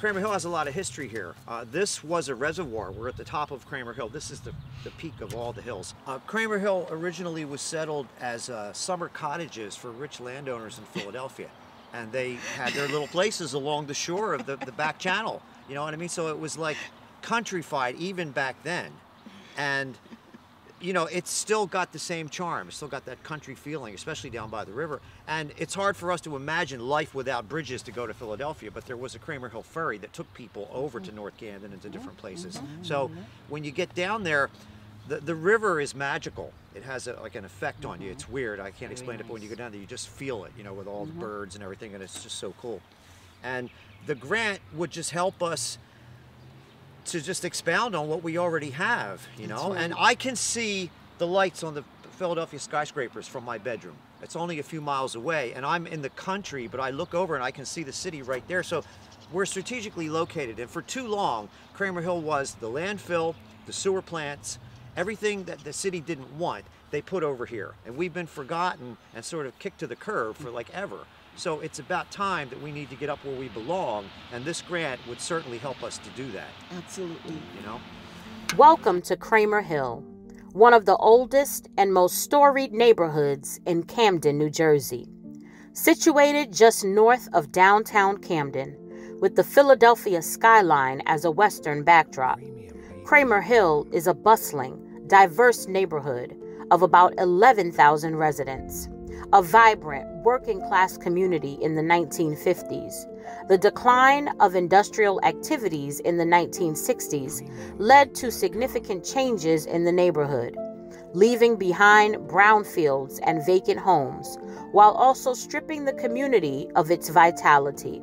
Kramer Hill has a lot of history here. This was a reservoir. We're at the top of Kramer Hill. This is the peak of all the hills. Kramer Hill originally was settled as summer cottages for rich landowners in Philadelphia. And they had their little places along the shore of the back channel. You know what I mean? So it was like countrified even back then. And you know, it's still got the same charm. It's still got that country feeling, especially down by the river. And it's hard for us to imagine life without bridges to go to Philadelphia, but there was a Kramer Hill ferry that took people over to North Camden and to different places. So when you get down there, the river is magical. It has like an effect on you. It's weird. I can't explain it, but when you go down there, you just feel it, you know, with all the birds and everything, and it's just so cool. And the grant would just help us to just expound on what we already have, you know? Right. And I can see the lights on the Philadelphia skyscrapers from my bedroom. It's only a few miles away, and I'm in the country, but I look over and I can see the city right there. So we're strategically located, and for too long, Kramer Hill was the landfill, the sewer plants, everything that the city didn't want, they put over here. And we've been forgotten and sort of kicked to the curb for like ever. So it's about time that we need to get up where we belong, and this grant would certainly help us to do that. Absolutely. You know? Welcome to Kramer Hill, one of the oldest and most storied neighborhoods in Camden, New Jersey. Situated just north of downtown Camden, with the Philadelphia skyline as a western backdrop, Kramer Hill is a bustling, diverse neighborhood of about 11,000 residents. A vibrant working-class community in the 1950s. The decline of industrial activities in the 1960s led to significant changes in the neighborhood, leaving behind brownfields and vacant homes, while also stripping the community of its vitality.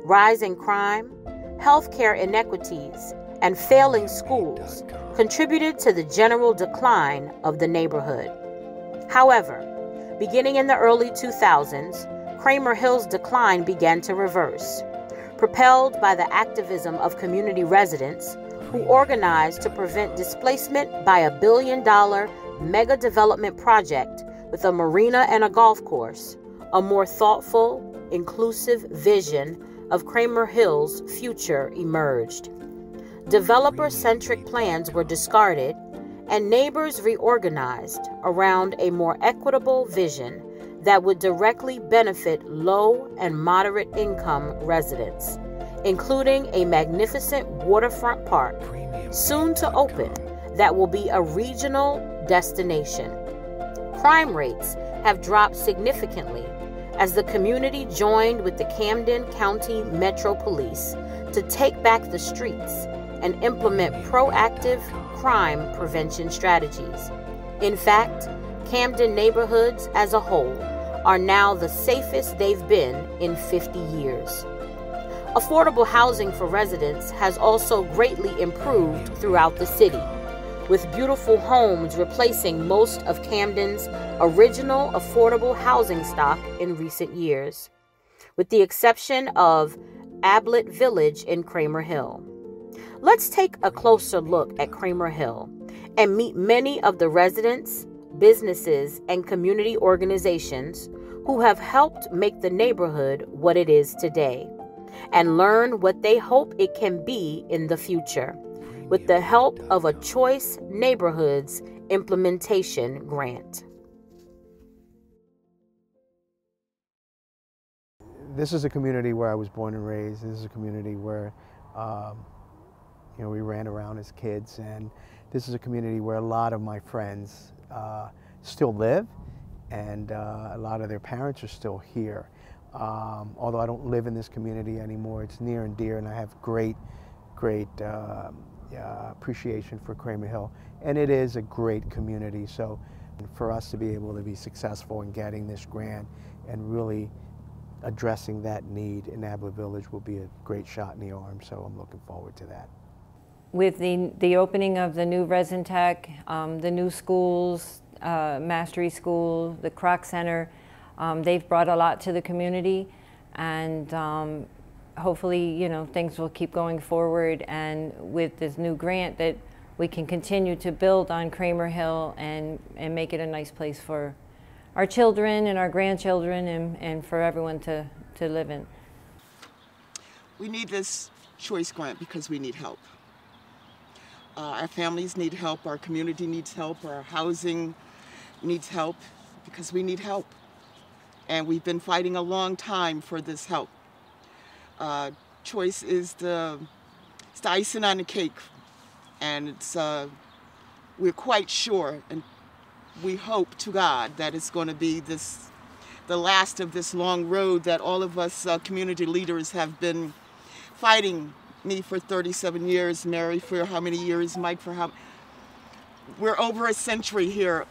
Rising crime, healthcare inequities, and failing schools contributed to the general decline of the neighborhood. However, beginning in the early 2000s, Kramer Hill's decline began to reverse, propelled by the activism of community residents who organized to prevent displacement by a $1 billion mega development project with a marina and a golf course. A more thoughtful, inclusive vision of Kramer Hill's future emerged. Developer-centric plans were discarded, and neighbors reorganized around a more equitable vision that would directly benefit low and moderate income residents, including a magnificent waterfront park, soon to open, that will be a regional destination. Crime rates have dropped significantly as the community joined with the Camden County Metro Police to take back the streets and implement proactive crime prevention strategies. In fact, Camden neighborhoods as a whole are now the safest they've been in 50 years. Affordable housing for residents has also greatly improved throughout the city, with beautiful homes replacing most of Camden's original affordable housing stock in recent years, with the exception of Ablett Village in Kramer Hill. Let's take a closer look at Kramer Hill and meet many of the residents, businesses, and community organizations who have helped make the neighborhood what it is today, and learn what they hope it can be in the future, with the help of a Choice Neighborhoods Implementation Grant. This is a community where I was born and raised. This is a community where you know, we ran around as kids, and this is a community where a lot of my friends still live, and a lot of their parents are still here. Although I don't live in this community anymore, it's near and dear, and I have great appreciation for Kramer Hill, and it is a great community. So for us to be able to be successful in getting this grant and really addressing that need in Ablett Village will be a great shot in the arm, so I'm looking forward to that. With the opening of the new Resin Tech, the new schools, Mastery School, the Croc Center, they've brought a lot to the community, and hopefully, you know, things will keep going forward, and with this new grant that we can continue to build on Kramer Hill and make it a nice place for our children and our grandchildren and for everyone to live in. We need this Choice Grant because we need help. Our families need help, our community needs help, our housing needs help because we need help. And we've been fighting a long time for this help. Choice is it's the icing on the cake, and we're quite sure, and we hope to God that it's going to be the last of this long road that all of us community leaders have been fighting. Me for 37 years, Mary for how many years, Mike for how... We're over a century here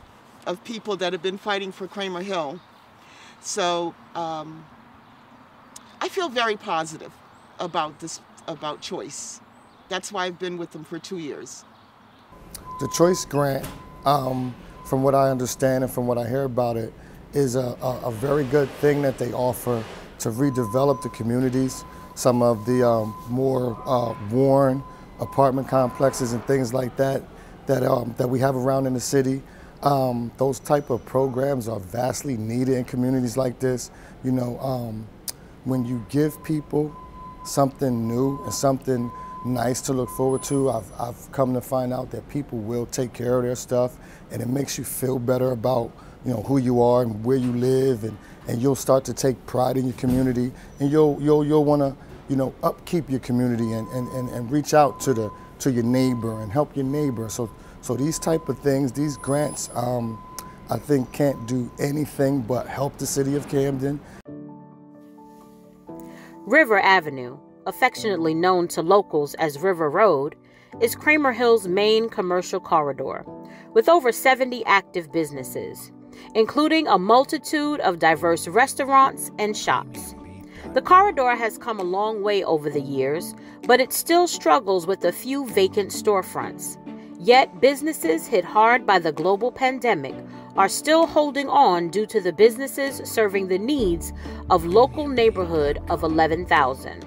of people that have been fighting for Kramer Hill. So I feel very positive about Choice. That's why I've been with them for 2 years. The Choice Grant, from what I understand and from what I hear about it, is a very good thing that they offer to redevelop the communities. Some of the more worn apartment complexes and things like that we have around in the city. Those type of programs are vastly needed in communities like this. You know, when you give people something new and something nice to look forward to, I've come to find out that people will take care of their stuff, and it makes you feel better about, you know, who you are and where you live, and you'll start to take pride in your community, and you'll want to, you know, upkeep your community and reach out to your neighbor and help your neighbor. So these type of things, these grants, I think can't do anything but help the city of Camden. River Avenue, affectionately known to locals as River Road, is Kramer Hill's main commercial corridor, with over 70 active businesses, including a multitude of diverse restaurants and shops. The corridor has come a long way over the years, but it still struggles with a few vacant storefronts. Yet businesses hit hard by the global pandemic are still holding on due to the businesses serving the needs of local neighborhood of 11,000.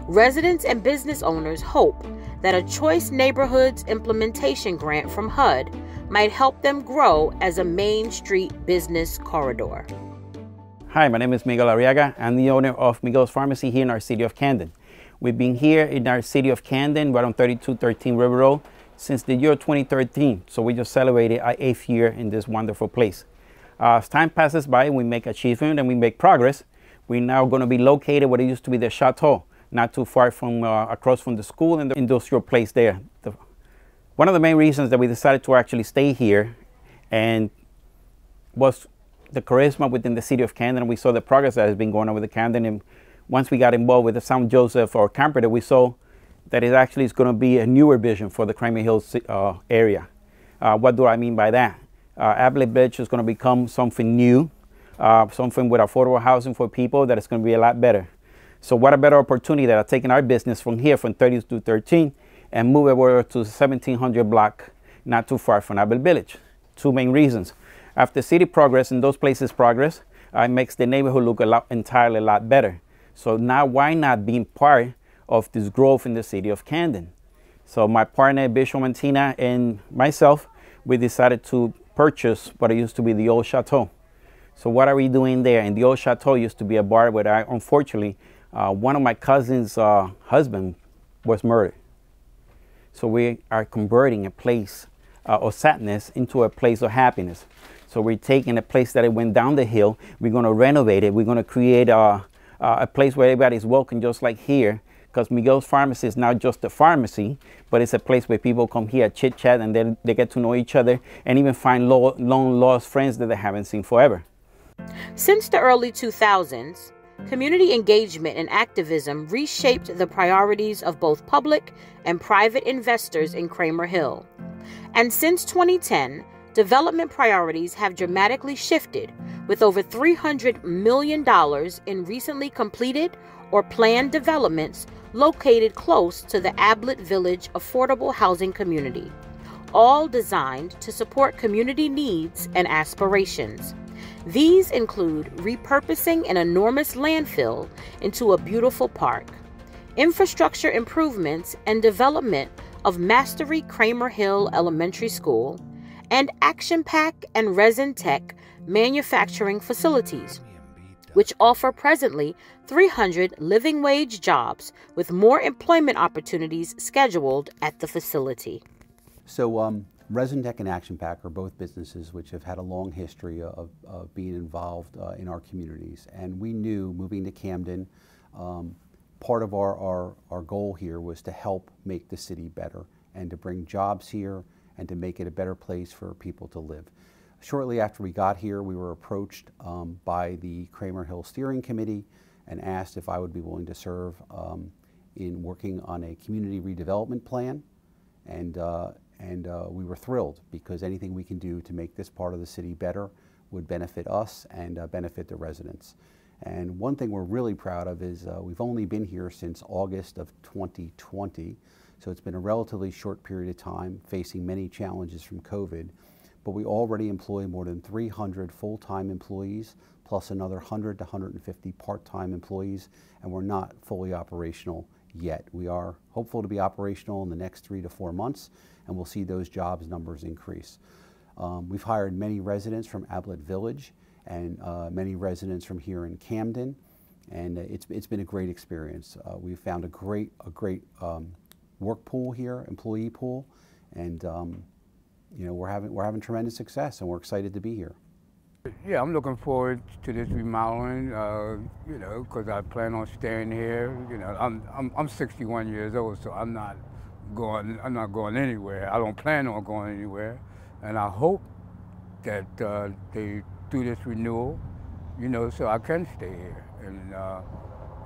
Residents and business owners hope that a Choice Neighborhoods Implementation Grant from HUD might help them grow as a Main Street business corridor. Hi, my name is Miguel Arriaga. I'm the owner of Miguel's Pharmacy here in our city of Camden. We've been here in our city of Camden, right on 3213 River Road, since the year 2013. So we just celebrated our 8th year in this wonderful place. As time passes by, we make achievement and we make progress. We're now going to be located where it used to be the Chateau, not too far from across from the school and the industrial place there. One of the main reasons that we decided to actually stay here and was the charisma within the city of Camden. We saw the progress that has been going on with the Camden, and once we got involved with the St. Joseph or Camper, we saw that it actually is going to be a newer vision for the Kramer Hill area. What do I mean by that? Abilene Beach is going to become something new, something with affordable housing for people that is going to be a lot better. So what a better opportunity that I've taken our business from here, from 30 to 13, and move it over to 1700 block, not too far from Abilene Village. Two main reasons. After city progress and those places progress, it makes the neighborhood look entirely a lot better. So now why not being part of this growth in the city of Camden? So my partner, Bishop Mantina, and myself, we decided to purchase what used to be the old Chateau. So what are we doing there? And the old Chateau used to be a bar where unfortunately, one of my cousin's husband was murdered. So we are converting a place of sadness into a place of happiness. So we're taking a place that it went down the hill, we're going to renovate it, we're going to create a place where everybody's welcome, just like here, because Miguel's Pharmacy is not just a pharmacy, but it's a place where people come here, chit chat, and then they get to know each other and even find long lost friends that they haven't seen forever. Since the early 2000s, community engagement and activism reshaped the priorities of both public and private investors in Kramer Hill. And since 2010, development priorities have dramatically shifted, with over $300 million in recently completed or planned developments located close to the Abilene Village affordable housing community, all designed to support community needs and aspirations. These include repurposing an enormous landfill into a beautiful park, infrastructure improvements and development of Mastery Kramer Hill Elementary School, and Action Pack and Resin Tech manufacturing facilities. which offer presently 300 living wage jobs with more employment opportunities scheduled at the facility. So Resentec and Action Pack are both businesses which have had a long history of being involved in our communities. And we knew moving to Camden, part of our goal here was to help make the city better and to bring jobs here and to make it a better place for people to live. Shortly after we got here, we were approached by the Kramer Hill Steering Committee and asked if I would be willing to serve in working on a community redevelopment plan. And we were thrilled because anything we can do to make this part of the city better would benefit us and benefit the residents. And one thing we're really proud of is we've only been here since August of 2020, so it's been a relatively short period of time, facing many challenges from COVID, but we already employ more than 300 full-time employees, plus another 100 to 150 part-time employees, and we're not fully operational yet. We are hopeful to be operational in the next 3 to 4 months, and we'll see those jobs numbers increase. We've hired many residents from Ablett Village and many residents from here in Camden, and it's been a great experience. We've found a great work pool here, employee pool, and you know, we're having tremendous success, and we're excited to be here. Yeah, I'm looking forward to this remodeling, you know, because I plan on staying here. You know, I'm 61 years old, so I'm not going anywhere. I don't plan on going anywhere, and I hope that they do this renewal, you know, so I can stay here and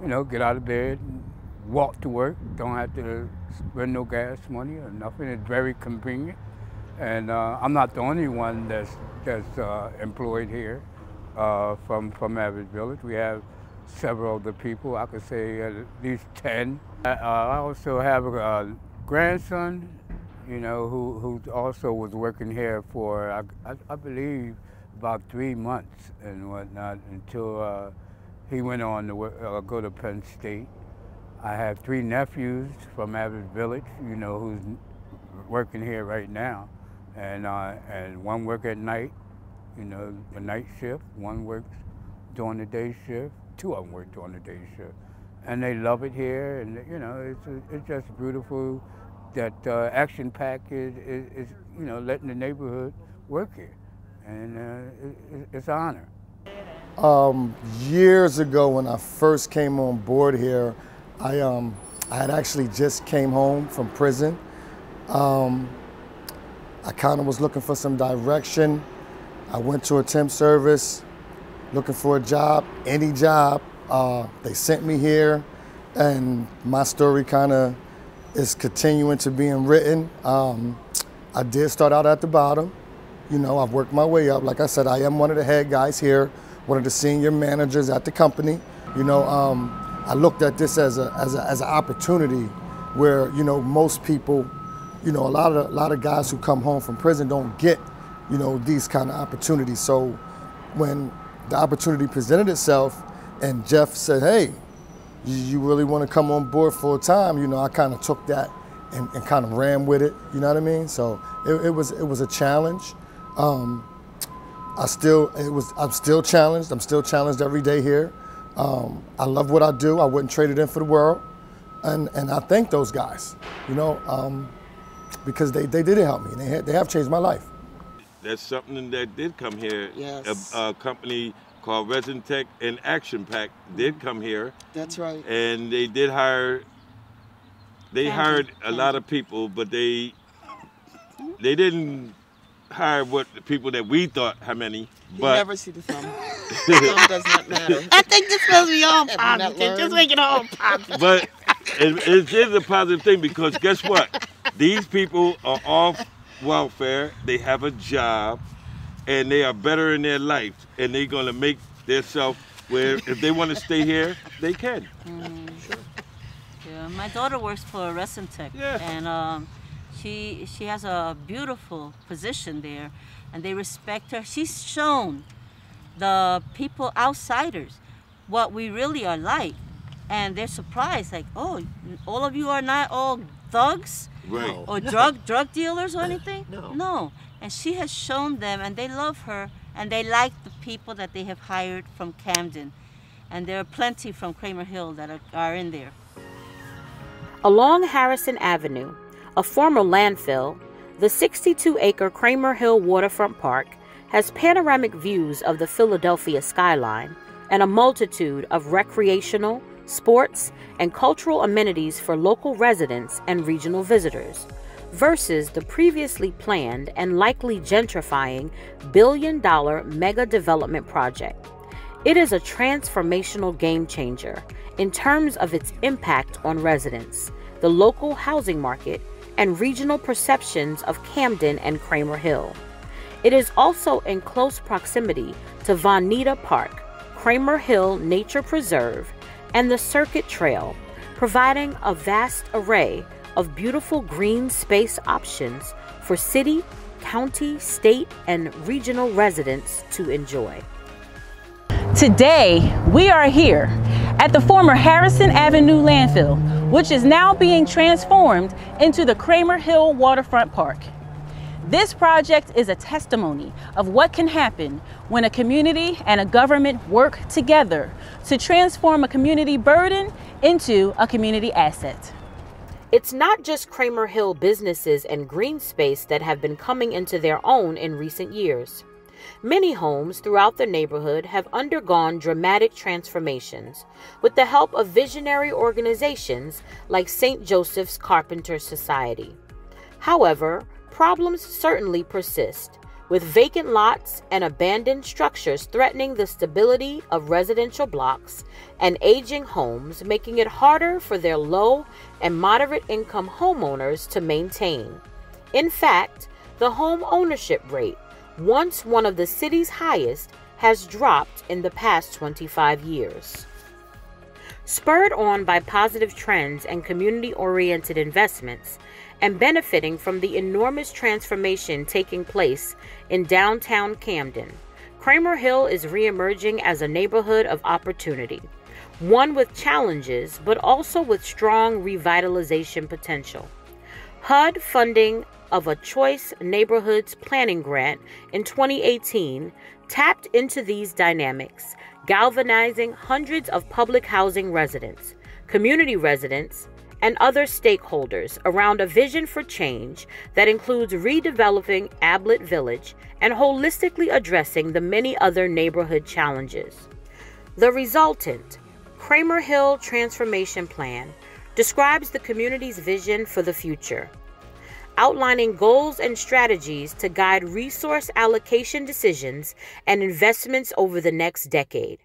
you know, get out of bed, and walk to work. Don't have to spend no gas money or nothing. It's very convenient, and I'm not the only one that's employed here from Abbott Village. We have several other people. I could say at least 10. I also have a grandson, you know, who also was working here for I believe about 3 months and whatnot until he went on to go to Penn State. I have 3 nephews from Abbott Village, you know, who's working here right now. And one work at night, you know, the night shift. One works during the day shift. 2 of them work during the day shift, and they love it here. And you know, it's just beautiful that Action Pack is you know, letting the neighborhood work here, and it's an honor. Years ago, when I first came on board here, I had actually just came home from prison. I kind of was looking for some direction. I went to a temp service, looking for a job, any job. They sent me here, and my story kind of is continuing to being written. I did start out at the bottom. You know, I've worked my way up. Like I said, I am one of the head guys here, one of the senior managers at the company. You know, I looked at this as an opportunity where, you know, most people, you know, a lot of guys who come home from prison don't get, you know, these kind of opportunities. So when the opportunity presented itself and Jeff said, hey, you really want to come on board full time, you know, I kind of took that and kind of ran with it, you know what I mean? So it was a challenge. I'm still challenged. I'm still challenged every day here. I love what I do. I wouldn't trade it in for the world. And I thank those guys, you know, because they did help me. They have changed my life. That's something that did come here. Yes. A company called Resentec and Action Pack did come here. That's right. And they did hire. They hired a lot of people, but they didn't hire the people that we thought how many. You but never see the thumb. The thumb does not matter. I think this supposed to be all positive. Just make it all positive. But it is a positive thing because guess what? These people are off welfare. They have a job, and they are better in their life, and they're gonna make themselves where if they want to stay here, they can. Sure. Yeah, my daughter works for Resentec, and she has a beautiful position there, and they respect her. She's shown the people, outsiders, what we really are like, and they're surprised, like, oh, all of you are not all thugs, right? Or drug dealers or anything. No. And she has shown them, and they love her, and they like the people that they have hired from Camden. And there are plenty from Kramer Hill that are in there. Along Harrison Avenue, a former landfill, the 62-acre Kramer Hill Waterfront Park has panoramic views of the Philadelphia skyline and a multitude of recreational, sports, and cultural amenities for local residents and regional visitors, versus the previously planned and likely gentrifying billion-dollar mega development project. It is a transformational game changer in terms of its impact on residents, the local housing market, and regional perceptions of Camden and Kramer Hill. It is also in close proximity to Vonita Park, Kramer Hill Nature Preserve, and the Circuit Trail, providing a vast array of beautiful green space options for city, county, state, and regional residents to enjoy. Today, we are here at the former Harrison Avenue landfill, which is now being transformed into the Kramer Hill Waterfront Park. This project is a testimony of what can happen when a community and a government work together to transform a community burden into a community asset. It's not just Kramer Hill businesses and green space that have been coming into their own in recent years. Many homes throughout the neighborhood have undergone dramatic transformations with the help of visionary organizations like St. Joseph's Carpenter Society. However, problems certainly persist, with vacant lots and abandoned structures threatening the stability of residential blocks and aging homes, making it harder for their low and moderate income homeowners to maintain. In fact, the home ownership rate, once one of the city's highest, has dropped in the past 25 years. Spurred on by positive trends and community-oriented investments, and benefiting from the enormous transformation taking place in downtown Camden, Kramer Hill is reemerging as a neighborhood of opportunity, one with challenges but also with strong revitalization potential. HUD funding of a Choice Neighborhoods Planning Grant in 2018 tapped into these dynamics, galvanizing hundreds of public housing residents, community residents, and other stakeholders around a vision for change that includes redeveloping Ablett Village and holistically addressing the many other neighborhood challenges. The resultant Kramer Hill Transformation Plan describes the community's vision for the future, outlining goals and strategies to guide resource allocation decisions and investments over the next decade.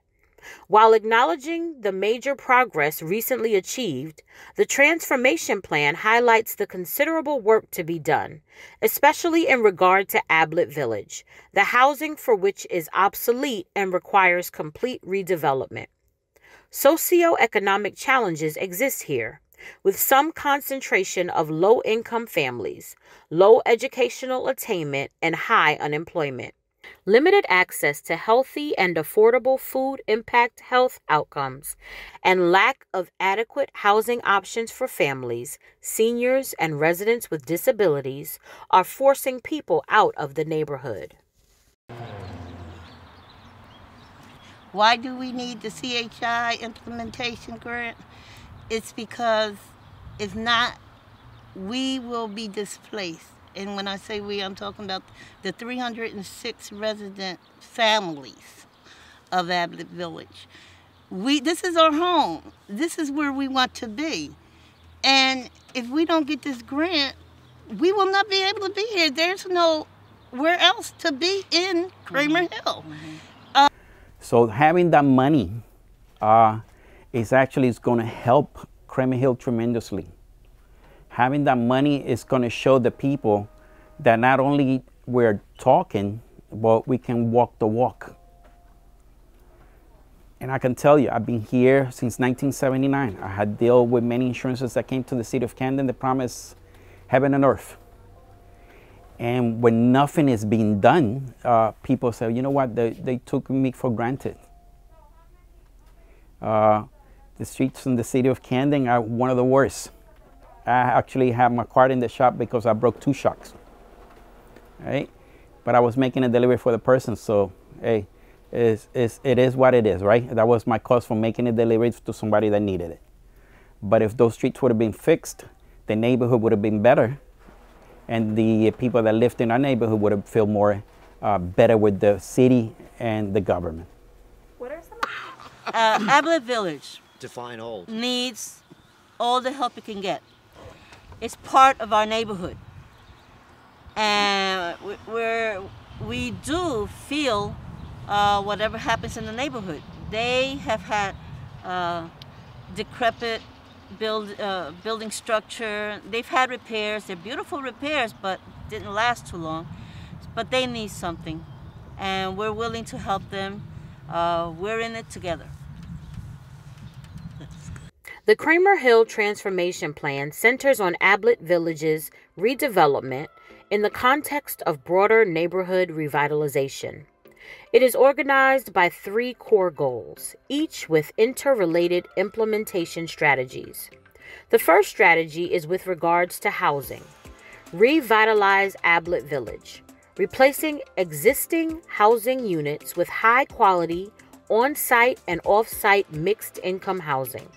While acknowledging the major progress recently achieved, the transformation plan highlights the considerable work to be done, especially in regard to Ablett Village, the housing for which is obsolete and requires complete redevelopment. Socioeconomic challenges exist here, with some concentration of low-income families, low educational attainment, and high unemployment. Limited access to healthy and affordable food impact health outcomes, and lack of adequate housing options for families, seniors, and residents with disabilities are forcing people out of the neighborhood. Why do we need the CHI implementation grant? It's because if not, we will be displaced. And when I say we, I'm talking about the 306 resident families of Ablett Village. This is our home. This is where we want to be. And if we don't get this grant, we will not be able to be here. There's nowhere else to be in Kramer Hill. So having that money is going to help Kramer Hill tremendously. Having that money is going to show the people that not only we're talking, but we can walk the walk. And I can tell you, I've been here since 1979. I had dealt with many insurances that came to the city of Camden that promised heaven and earth. And when nothing is being done, people say, you know what, they took me for granted. The streets in the city of Camden are one of the worst. I actually have my car in the shop because I broke 2 shocks, right? But I was making a delivery for the person, so hey, it is what it is, right? That was my cost for making it delivered to somebody that needed it. But if those streets would have been fixed, the neighborhood would have been better, and the people that lived in our neighborhood would have felt more better with the city and the government. What are some? Ablett Village. Define old. Needs all the help it can get. It's part of our neighborhood, and we do feel whatever happens in the neighborhood. They have had decrepit building structure. They've had repairs. They're beautiful repairs, but didn't last too long. But they need something, and we're willing to help them. We're in it together. The Kramer Hill Transformation Plan centers on Ablett Village's redevelopment in the context of broader neighborhood revitalization. It is organized by 3 core goals, each with interrelated implementation strategies. The first strategy is with regards to housing. Revitalize Ablett Village, replacing existing housing units with high-quality, on-site and off-site mixed-income housing.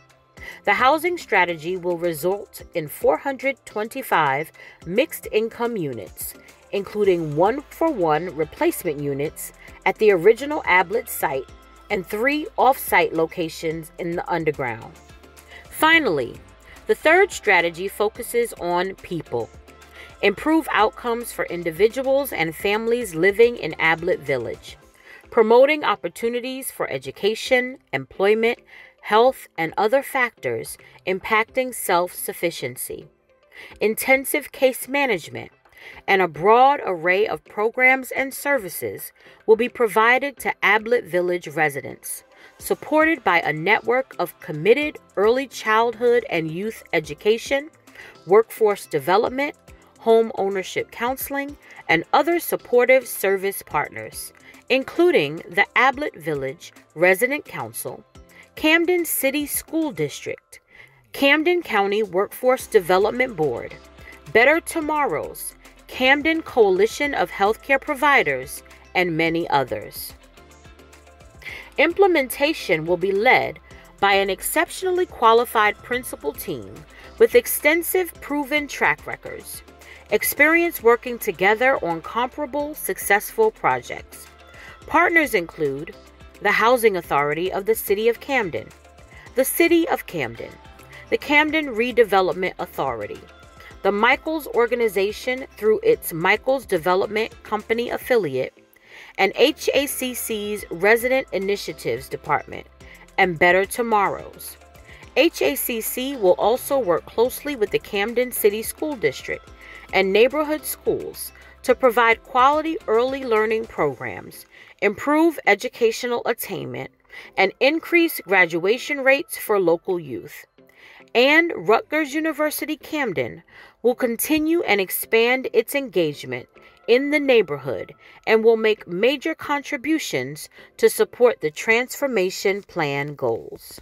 The housing strategy will result in 425 mixed-income units, including 1-for-1 replacement units at the original Ablett site and 3 off-site locations in the underground. Finally, the third strategy focuses on people. Improve outcomes for individuals and families living in Ablett Village, promoting opportunities for education, employment, health, and other factors impacting self-sufficiency. Intensive case management and a broad array of programs and services will be provided to Ablett Village residents, supported by a network of committed early childhood and youth education, workforce development, home ownership counseling, and other supportive service partners, including the Ablett Village Resident Council, Camden City School District, Camden County Workforce Development Board, Better Tomorrows, Camden Coalition of Healthcare Providers, and many others. Implementation will be led by an exceptionally qualified principal team with extensive proven track records, experience working together on comparable successful projects. Partners include the Housing Authority of the City of Camden, the City of Camden, the Camden Redevelopment Authority, the Michaels Organization through its Michaels Development Company affiliate, and HACC's Resident Initiatives Department, and Better Tomorrows. HACC will also work closely with the Camden City School District and neighborhood schools to provide quality early learning programs, improve educational attainment, and increase graduation rates for local youth. And Rutgers University Camden will continue and expand its engagement in the neighborhood and will make major contributions to support the transformation plan goals.